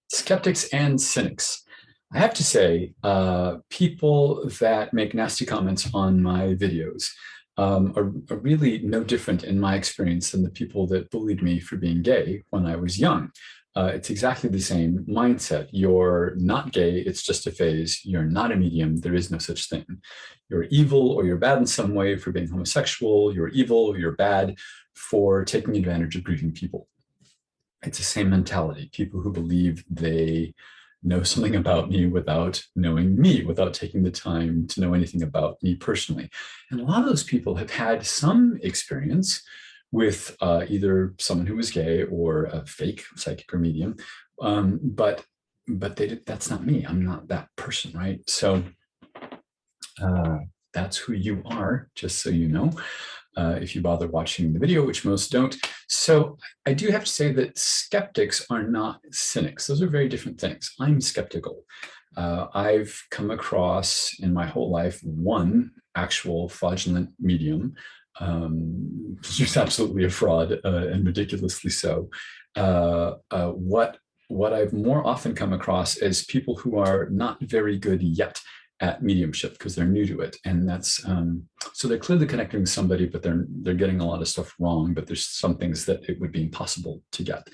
Skeptics and Cynics. I have to say, people that make nasty comments on my videos are really no different in my experience than the people that bullied me for being gay when I was young. It's exactly the same mindset. You're not gay, it's just a phase. You're not a medium, there is no such thing. You're evil or you're bad in some way for being homosexual. You're evil or you're bad for taking advantage of grieving people. It's the same mentality. People who believe they know something about me without knowing me, without taking the time to know anything about me personally. And a lot of those people have had some experience with either someone who was gay or a fake psychic or medium, but that's not me. I'm not that person, right? So that's who you are, just so you know. If you bother watching the video, which most don't. So I do have to say that skeptics are not cynics. Those are very different things. I'm skeptical. I've come across in my whole life one actual fraudulent medium, who's absolutely a fraud and ridiculously so. What I've more often come across is people who are not very good yet at mediumship because they're new to it, and that's so they're clearly connecting with somebody, but they're getting a lot of stuff wrong. But there's some things that it would be impossible to get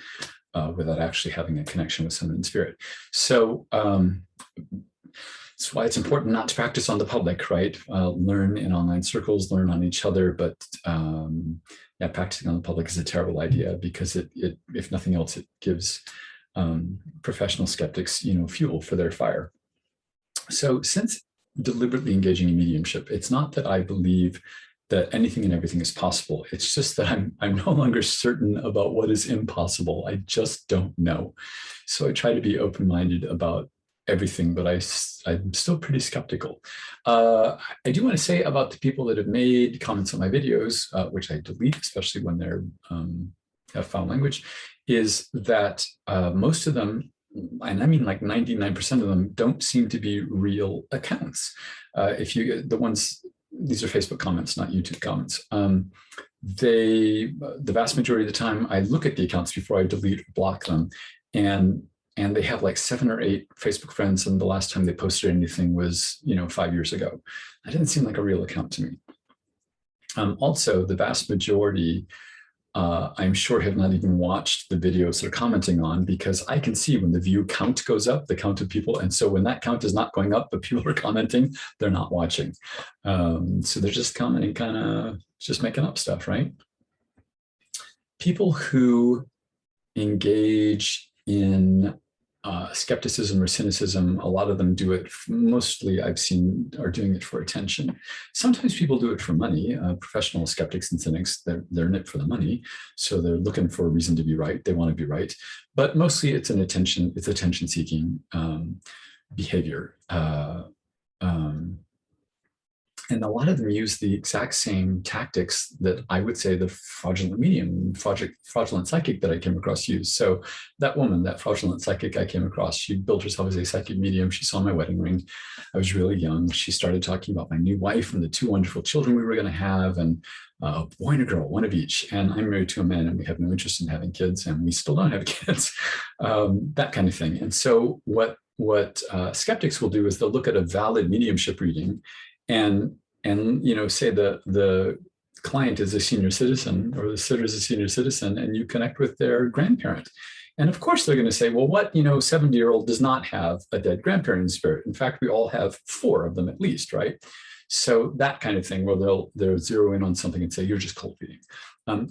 without actually having a connection with someone in spirit. So that's why it's important not to practice on the public, right? Learn in online circles, learn on each other, but yeah, practicing on the public is a terrible idea because it if nothing else, it gives professional skeptics, fuel for their fire. So since deliberately engaging in mediumship, it's not that I believe that anything and everything is possible. It's just that I'm no longer certain about what is impossible. I just don't know. So I try to be open-minded about everything, but I'm still pretty skeptical. I do want to say about the people that have made comments on my videos, which I delete, especially when they're have foul language, is that most of them, and I mean like 99% of them, don't seem to be real accounts. These are Facebook comments, not YouTube comments. The vast majority of the time, I look at the accounts before I delete or block them, and they have like 7 or 8 Facebook friends, and the last time they posted anything was 5 years ago. That didn't seem like a real account to me. Also, the vast majority, I'm sure, have not even watched the videos they're commenting on, because I can see when the view count goes up, the count of people. And so when that count is not going up, but people are commenting, they're not watching. So they're just commenting, kind of just making up stuff, right? People who engage in skepticism or cynicism, a lot of them do it, mostly I've seen, are doing it for attention. Sometimes people do it for money. Professional skeptics and cynics, they're in it for the money. So they're looking for a reason to be right. They want to be right. But mostly it's attention-seeking behavior. And a lot of them use the exact same tactics that I would say the fraudulent medium, fraudulent psychic that I came across used. So that woman, that fraudulent psychic I came across, she billed herself as a psychic medium. She saw my wedding ring. I was really young. She started talking about my new wife and the 2 wonderful children we were going to have, and a boy and a girl, one of each. And I'm married to a man, and we have no interest in having kids, and we still don't have kids, that kind of thing. And so what skeptics will do is they'll look at a valid mediumship reading and say the client is a senior citizen, or the sitter is a senior citizen, and you connect with their grandparent. And of course they're going to say, well, what 70-year-old does not have a dead grandparent in spirit? In fact, we all have 4 of them at least, right? So that kind of thing, where they'll zero in on something and say, you're just cold reading.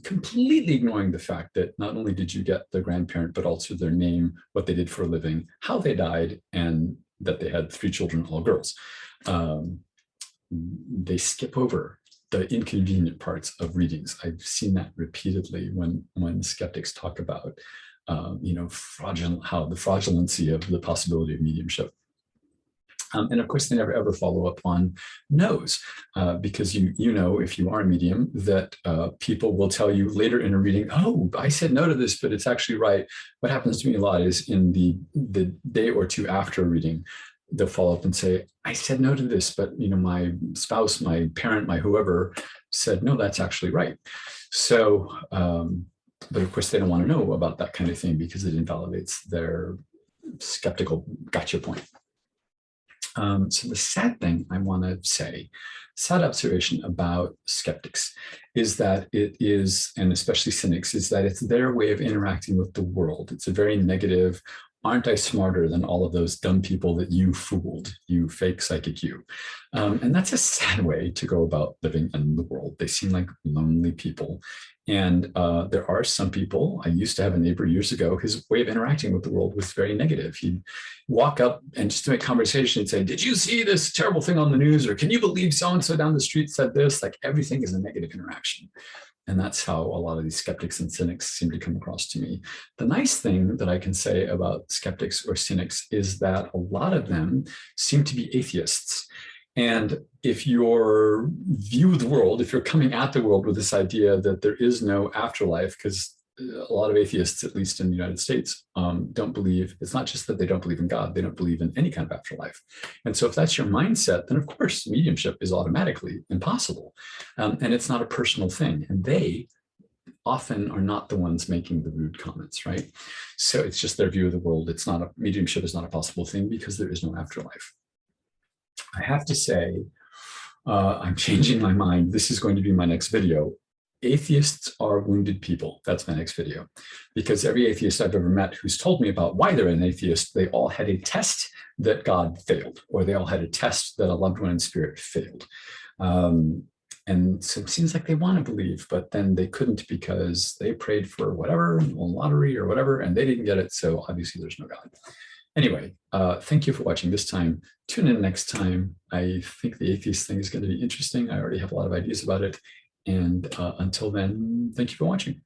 Completely ignoring the fact that not only did you get the grandparent, but also their name, what they did for a living, how they died, and that they had 3 children, all girls. They skip over the inconvenient parts of readings. I've seen that repeatedly when skeptics talk about, how the fraudulency of the possibility of mediumship. And of course, they never ever follow up on no's, because if you are a medium, that people will tell you later in a reading, oh, I said no to this, but it's actually right. What happens to me a lot is in the day or 2 after a reading, they'll follow up and say, I said no to this, but my spouse, my parent, my whoever said, no, that's actually right. So, but of course they don't want to know about that kind of thing because it invalidates their skeptical gotcha point. So the sad thing I want to say, sad observation about skeptics is that it is, and especially cynics, is that it's their way of interacting with the world. It's a very negative, aren't I smarter than all of those dumb people that you fooled, you fake psychic you? And that's a sad way to go about living in the world. They seem like lonely people. And there are some people, I used to have a neighbor years ago, his way of interacting with the world was very negative. He'd walk up and just to make conversation, he'd say, did you see this terrible thing on the news? Or can you believe so-and-so down the street said this? Like everything is a negative interaction. And that's how a lot of these skeptics and cynics seem to come across to me. The nice thing that I can say about skeptics or cynics is that a lot of them seem to be atheists. And if your view of the world, if you're coming at the world with this idea that there is no afterlife, because a lot of atheists, at least in the United States, don't believe, it's not just that they don't believe in God, they don't believe in any kind of afterlife. And so if that's your mindset, then of course, mediumship is automatically impossible. And it's not a personal thing. And they often are not the ones making the rude comments, right? So it's just their view of the world. It's not mediumship is not a possible thing because there is no afterlife. I have to say, I'm changing my mind. This is going to be my next video. Atheists are wounded people. That's my next video. Because every atheist I've ever met who's told me about why they're an atheist, they all had a test that God failed, or they all had a test that a loved one in spirit failed. And so it seems like they want to believe, but then they couldn't because they prayed for whatever, a lottery or whatever, and they didn't get it. So obviously there's no God. Anyway, thank you for watching this time. Tune in next time. I think the atheist thing is going to be interesting. I already have a lot of ideas about it. And until then, thank you for watching.